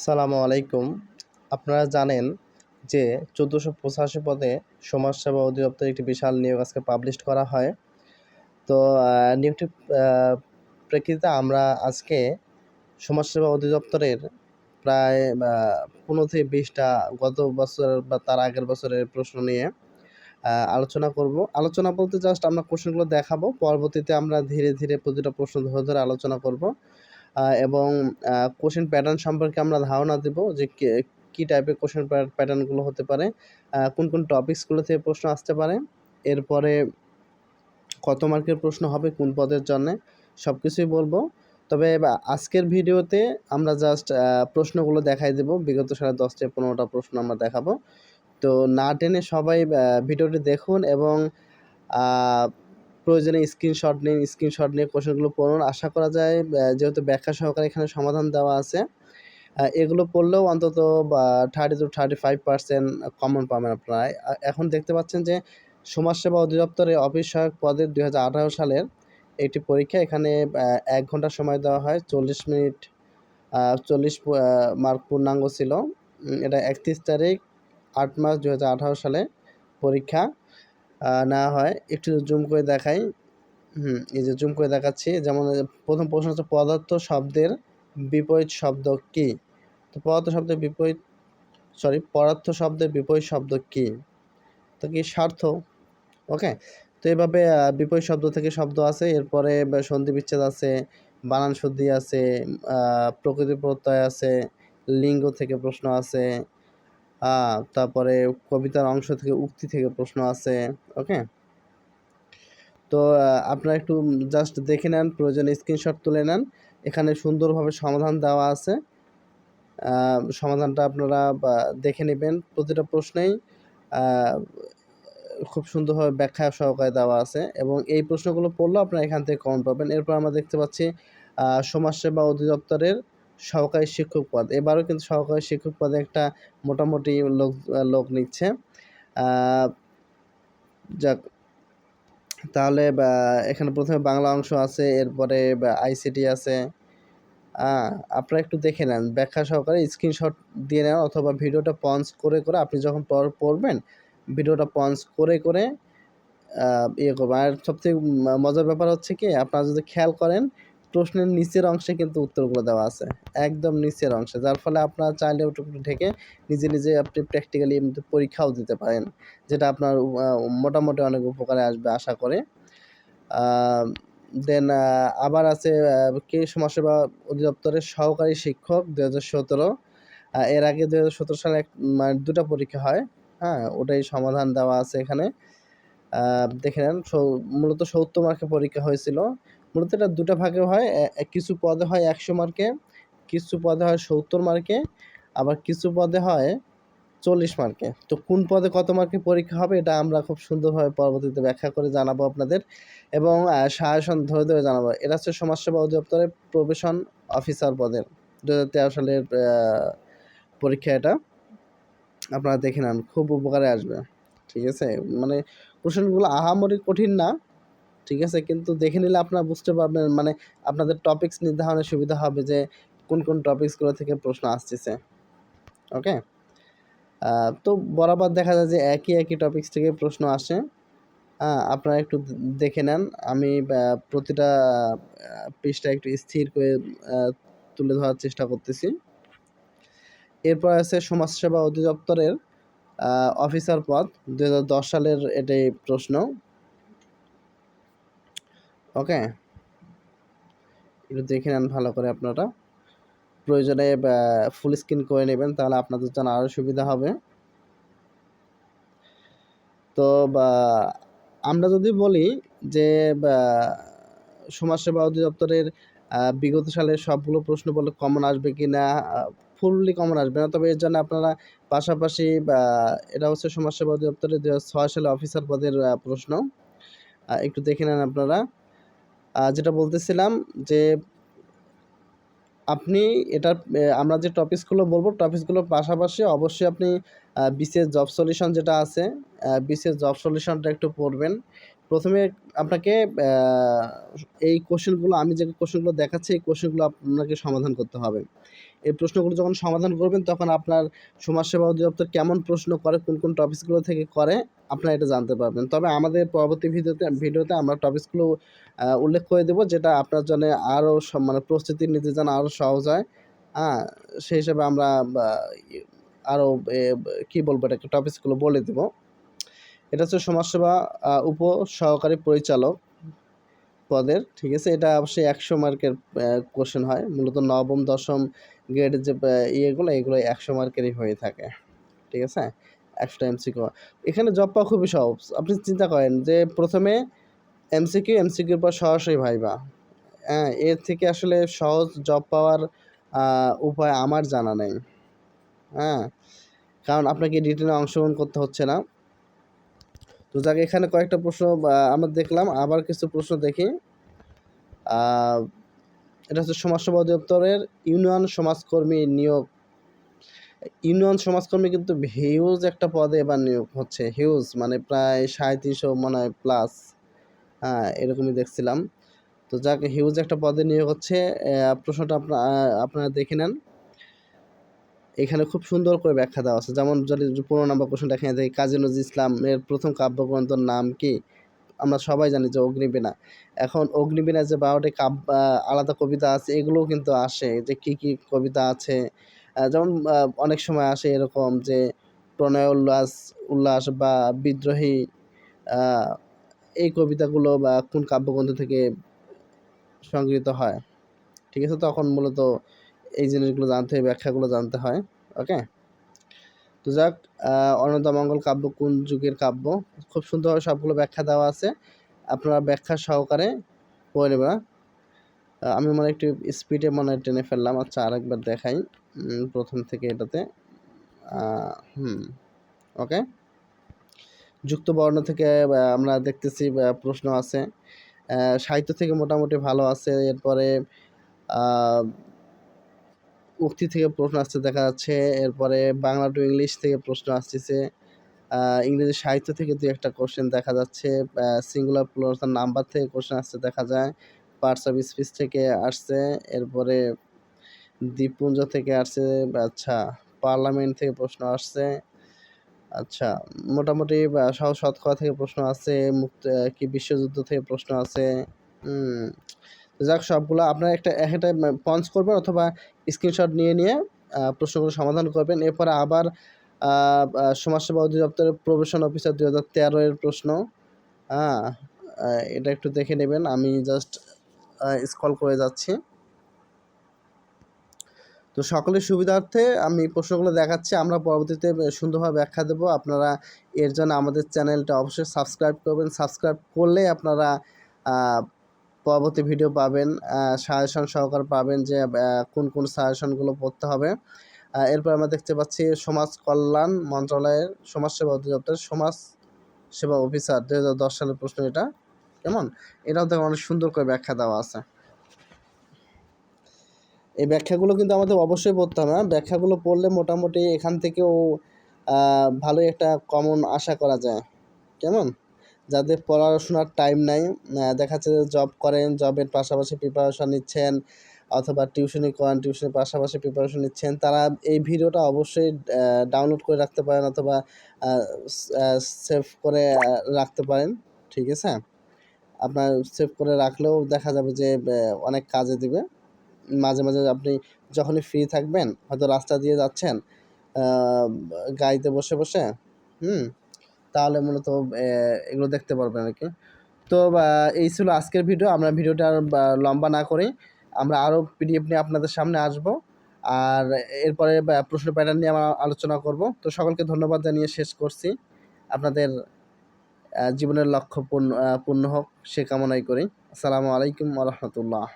সালামু আলাইকুম। আপনারা জানেন যে ১৪৮৫ পদে সমাজসেবা অধিদপ্তরে একটি বিশাল নিয়োগ আজকে পাবলিশ করা হয়। তো নিয়োগটির আ প্রেক্ষিতে আমরা আজকে সমাজসেবা অধিদপ্তরের প্রায় ১৫ থেকে ২০ টা গত বছর বা তার আগের বছরের প্রশ্ন নিয়ে আলোচনা করব। আলোচনা বলতে জাস্ট আমরা কোশ্চেনগুলো দেখাবো। পরবর্তীতে আমরা ধীরে, ধীরে প্রতিটা প্রশ্ন ধরে, ধরে আলোচনা করব। এবং কোশ্চেন প্যাটার্ন সম্পর্কে আমরা ধারণা দেব যে কি টাইপের কোশ্চেন প্যাটার্নগুলো হতে পারে, কোন, কোন টপিকসগুলো থেকে প্রশ্ন আসতে পারে। এরপরে কত মার্কের প্রশ্ন হবে কোন পদের জন্যে, সবকিছুই বলব। তবে আজকের ভিডিওতে আমরা জাস্ট প্রশ্নগুলো দেখাই দেব। বিগত সালে ১০ থেকে ১৫টা প্রশ্ন আমরা দেখাবো। তো না টেনে সবাই ভিডিওটি দেখুন এবং আ প্রয়োজনে স্ক্রিনশট নিন। স্ক্রিনশট নিয়ে কোশ্চেনগুলো পড়ুন। আশা করা যায় যেহেতু ব্যাখ্যা সহকারে এখানে সমাধান দেওয়া আছে, এগুলো পড়লেও অন্তত 30-35% কমন পাবেন আপনারা। এখন দেখতে পাচ্ছেন যে সমাজসেবা অধিদপ্তরে অফিস সহায়ক পদের ২০১৮ সালের একটি পরীক্ষা। এখানে ১ ঘন্টা সময় দেওয়া হয়। ৪০ মিনিট ৪০ মার্ক পূর্ণাঙ্গ ছিল। এটা ৩১ তারিখ ৮ মার্চ ২০১৮ সালে পরীক্ষা নেওয়া হয়। একটু জুম করে দেখাই। এই যে জুম করে দেখাচ্ছি। যেমন প্রথম প্রশ্ন হচ্ছে পদার্থ শব্দের বিপরীত শব্দ কী? তো পদার্থ শব্দের বিপরীত শব্দ কী? তো কি স্বার্থ। ওকে? তো এভাবে বিপরীত শব্দ থেকে শব্দ আছে। এরপরে সন্ধি বিচ্ছেদ আছে, বানান শুদ্ধি আছে, প্রকৃতি প্রত্যয় আছে, লিঙ্গ থেকে প্রশ্ন আছে, তারপরে কবিতার অংশ থেকে উক্তি থেকে প্রশ্ন আছে। ওকে? তো আপনারা একটু জাস্ট দেখে নেন, প্রয়োজনে স্ক্রিনশট তুলে নেন। এখানে সুন্দরভাবে সমাধান দেওয়া আছে। সমাধানটা আপনারা দেখে নেবেন। প্রতিটা প্রশ্নেই আ খুব সুন্দরভাবে ব্যাখ্যা সহকারে দেওয়া আছে এবং এই প্রশ্নগুলো পড়লেও আপনারা এখান থেকে কমন পাবেন। এরপর আমরা দেখতে পাচ্ছি সমাজসেবা অধিদপ্তরের সহকারী শিক্ষক পদ। এবারও কিন্তু সহকারী শিক্ষক পদে একটা মোটামুটি লোক নিচ্ছে। আ যাক, তাহলে এখানে ১ম এ বাংলা অংশ আছে, এরপরে আইসিটি আছে। আ আপনারা একটু দেখে নেন। ব্যাখ্যা সহকারে স্ক্রিনশট দিয়ে নেন অথবা ভিডিওটা পজ করে, করে আপনি যখন পড়বেন, ভিডিওটা পজ করে, করে ইয়ে করবেন। আর সবথেকে মজার ব্যাপার হচ্ছে কি, আপনারা যদি খেয়াল করেন প্রশ্নের নিচের অংশে কিন্তু উত্তরগুলো দেওয়া আছে। একদম নিচের অংশে। যার ফলে আপনারা চাইলে ওটুকু ঢেকে নিজে, নিজে আপনি প্র্যাকটিক্যালি এমনিতে পরীক্ষাও দিতে পারেন। যেটা আপনার মোটামুটি অনেক উপকারে আসবে আশা করে। আ দেন আবার আছে সমাজসেবা অধিদপ্তরের সহকারী শিক্ষক ২০১৭। এর আগে ২০১৭ সালে মানে ২ টা পরীক্ষা হয়। হ্যাঁ? ওটাই সমাধান দেওয়া আছে এখানে। দেখে নেন মূলত ৭০ মার্কের পরীক্ষা হয়েছিল। মূলত এটা ২ টা ভাগে হয়। কিছু পদে হয় ১০০ মার্কে, কিছু পদে হয় ৭০ মার্কে, আবার কিছু পদে হয় ৪০ মার্কে। তো কোন পদে কত মার্কের পরীক্ষা হবে এটা আমরা খুব সুন্দরভাবে পরবর্তীতে ব্যাখ্যা করে জানাবো আপনাদের এবং সাজেশন ধরে, ধরে জানাবো। এটা হচ্ছে সমাজসেবা অধিদপ্তরের প্রবেশন অফিসার পদের ২০১৩ সালের পরীক্ষা এটা। আপনারা দেখে নেন, খুব উপকারে আসবে। ঠিক আছে? মানে কোশ্চেনগুলো আহামরি কঠিন না। ঠিক আছে? কিন্তু দেখে নিলে আপনারা বুঝতে পারবেন, মানে আপনাদের টপিকস নির্ধারণে সুবিধা হবে যে কোন, কোন টপিকসগুলো থেকে প্রশ্ন আসতেছে। ওকে? তো বরাবর দেখা যায় যে একই, একই টপিকস থেকে প্রশ্ন আসে। আপনারা একটু দেখে নেন। আমি প্রতিটা পৃষ্ঠা একটু স্থির করে আ তুলে ধরার চেষ্টা করতেছি। এরপর আছে সমাজসেবা অধিদপ্তরের অফিসার পদ ২০১০ সালের এটাই প্রশ্ন। ওকে? একটু দেখে নেন ভালো করে আপনারা। প্রয়োজনে ফুল স্ক্রিন করে নেবেন, তাহলে আপনাদের জন্য আরও সুবিধা হবে। তো আমরা যদি বলি যে বা সমাজসেবা অধিদপ্তরের বিগত সালের সবগুলো প্রশ্ন বললে কমন আসবে কিনা? ফুললি কমন আসবে না। তবে এর জন্য আপনারা পাশাপাশি এটা হচ্ছে সমাজসেবা অধিদপ্তরের ২০০৬ সালে অফিসার পদের প্রশ্ন। একটু দেখে নেন আপনারা। যেটা বলতেছিলাম যে আপনি এটার আমরা যে টপিকসগুলো বলব, টপিকসগুলোর পাশাপাশি অবশ্যই আপনি বিসিএস জব সলিউশন যেটা আছে, বিসিএস জব সলিউশনটা একটু পড়বেন। ১ম এ আপনাকে এই কোশ্চেনগুলো, আমি যে কোশ্চেনগুলো দেখাচ্ছি, এই কোশ্চেনগুলো আপনাকে সমাধান করতে হবে। এই প্রশ্নগুলো যখন সমাধান করবেন তখন আপনার সমাজসেবা অধিদপ্তর কেমন প্রশ্ন করে, কোন কোন টপিকসগুলো থেকে করে আপনারা এটা জানতে পারবেন। তবে আমাদের পরবর্তী ভিডিওতে আমরা টপিকসগুলো উল্লেখ করে দেবো, যেটা আপনার জন্য আরও মানে প্রস্তুতি নিতে যেন আরও সহজ হয়। হ্যাঁ, সেই হিসাবে আমরা আরও কী বলবো, এটাকে টপিকসগুলো বলে দেবো। এটা হচ্ছে সমাজসেবা উপ সহকারী পরিচালক পদের, ঠিক আছে। এটা অবশ্যই 100 মার্কের কোশ্চেন হয়। মূলত নবম দশম গ্রেডের যে এগুলো 100 মার্কেরই হয়ে থাকে, ঠিক আছে। 100টা এমসিকিউ। এখানে জব পাওয়া খুবই সহজ। আপনি চিন্তা করেন যে প্রথমে এমসিকিউর পর সরাসরি ভাইবা। হ্যাঁ, এর থেকে আসলে সহজ জব পাওয়ার উপায় আমার জানা নেই। হ্যাঁ, কারণ আপনাকে রিটেনে অংশগ্রহণ করতে হচ্ছে না। তো যাক, এখানে কয়েকটা প্রশ্ন আমরা দেখলাম, আবার কিছু প্রশ্ন দেখি। এটা হচ্ছে সমাজসেবা অধিদপ্তরের ইউনিয়ন সমাজকর্মী নিয়োগ। ইউনিয়ন সমাজকর্মী কিন্তু হিউজ একটা পদে এবার নিয়োগ হচ্ছে, হিউজ মানে প্রায় 350 মনে হয় প্লাস। হ্যাঁ, এরকমই দেখছিলাম। তো যাক, হিউজ একটা পদে নিয়োগ হচ্ছে। প্রশ্নটা আপনারা দেখে নেন। এখানে খুব সুন্দর করে ব্যাখ্যা দেওয়া আছে। যেমন যদি 15 নম্বর প্রশ্নটা এখানে দেখি, কাজী নজরুল ইসলামের প্রথম কাব্যগ্রন্থের নাম কি? আমরা সবাই জানি যে অগ্নিবীণা। এখন অগ্নিবীণার যে 12টি আলাদা কবিতা আছে, এগুলোও কিন্তু আসে যে কী কী কবিতা আছে। যেমন অনেক সময় আসে এরকম যে প্রণয় উল্লাস বা বিদ্রোহী, এই কবিতাগুলো বা কোন কাব্যগ্রন্থ থেকে সংগৃহীত হয়, ঠিক আছে। তখন মূলত এই জিনিসগুলো জানতে হয়, ব্যাখ্যাগুলো জানতে হয়। ওকে, তো যাক, অন্নদামঙ্গল কাব্য কোন যুগের কাব্য? খুব সুন্দরভাবে সবগুলো ব্যাখ্যা দেওয়া আছে, আপনারা ব্যাখ্যা সহকারে পড়ে নেবেন। আমি মনে একটু স্পিডে মনে টেনে ফেললাম। আচ্ছা, আরেকবার দেখাই প্রথম থেকে এটাতে। ওকে, যুক্ত বর্ণ থেকে আমরা দেখতেছি প্রশ্ন আছে। সাহিত্য থেকে মোটামুটি ভালো আছে। এরপরে উক্তি থেকে প্রশ্ন আসতে দেখা যাচ্ছে। এরপরে বাংলা টু ইংলিশ থেকে প্রশ্ন আসতেছে। ইংরেজি সাহিত্য থেকে 2-1টা কোশ্চেন দেখা যাচ্ছে। সিঙ্গুলার প্লুরাল নাম্বার থেকে কোশ্চেন আসতে দেখা যায়। পার্টস অফ স্পিচ থেকে আসছে। এরপরে দ্বীপপুঞ্জ থেকে আসছে। আচ্ছা, পার্লামেন্ট থেকে প্রশ্ন আসছে। আচ্ছা, মোটামুটি সহজ শতকরা থেকে প্রশ্ন আছে। কি বিশ্বযুদ্ধ থেকে প্রশ্ন আছে। যাক, সবগুলো আপনারা একটা পঞ্চ করবেন অথবা স্ক্রিনশট নিয়ে প্রশ্নগুলো সমাধান করবেন। এরপরে আবার সমাজসেবা অধিদপ্তরের প্রবেশন অফিসার 2013 এর প্রশ্ন। এটা একটু দেখে নেবেন। আমি জাস্ট স্ক্রল করে যাচ্ছি। তো সকলের সুবিধার্থে আমি প্রশ্নগুলো দেখাচ্ছি। আমরা পরবর্তীতে সুন্দরভাবে ব্যাখ্যা দেবো। আপনারা এর জন্য আমাদের চ্যানেলটা অবশ্যই সাবস্ক্রাইব করবেন। সাবস্ক্রাইব করলে আপনারা পরবর্তী ভিডিও পাবেন, সাজেশন সহকারে পাবেন যে কোন কোন সাজেশনগুলো পড়তে হবে। এরপর আমরা দেখতে পাচ্ছি সমাজ কল্যাণ মন্ত্রণালয়ের সমাজসেবা অধিদপ্তরের সমাজ সেবা অফিসার 2010 সালের প্রশ্ন। এটা কেমন? এটাও দেখো অনেক সুন্দর করে ব্যাখ্যা দেওয়া আছে। এই ব্যাখ্যাগুলো কিন্তু আমাদের অবশ্যই পড়তে হবে। ব্যাখ্যাগুলো পড়লে মোটামুটি এখান থেকেও ভালোই একটা কমন আশা করা যায়। কেমন? যাদের পড়াশোনার টাইম নাই, দেখা যাচ্ছে যে জব করেন, জবের পাশাপাশি প্রিপারেশন নিচ্ছেন, অথবা টিউশনি করেন, টিউশনের পাশাপাশি প্রিপারেশন নিচ্ছেন, তারা এই ভিডিওটা অবশ্যই ডাউনলোড করে রাখতে পারেন অথবা সেভ করে রাখতে পারেন, ঠিক আছে। আপনার সেভ করে রাখলেও দেখা যাবে যে অনেক কাজে দিবে। মাঝে মাঝে আপনি যখনই ফ্রি থাকবেন, হয়তো রাস্তা দিয়ে যাচ্ছেন গাড়িতে বসে বসে, তাহলে মূলত এগুলো দেখতে পারবেন আর কি। তো এই ছিল আজকের ভিডিও। আমরা ভিডিওটা আর লম্বা না করে আমরা আরও পিডিএফ নিয়ে আপনাদের সামনে আসব, আর এরপরে প্রশ্ন প্যাটার্ন নিয়ে আমরা আলোচনা করব। তো সকলকে ধন্যবাদ জানিয়ে শেষ করছি। আপনাদের জীবনের লক্ষ্য পূর্ণ হোক সে কামনাই করি। আসসালামু আলাইকুম ওয়া রাহমাতুল্লাহ।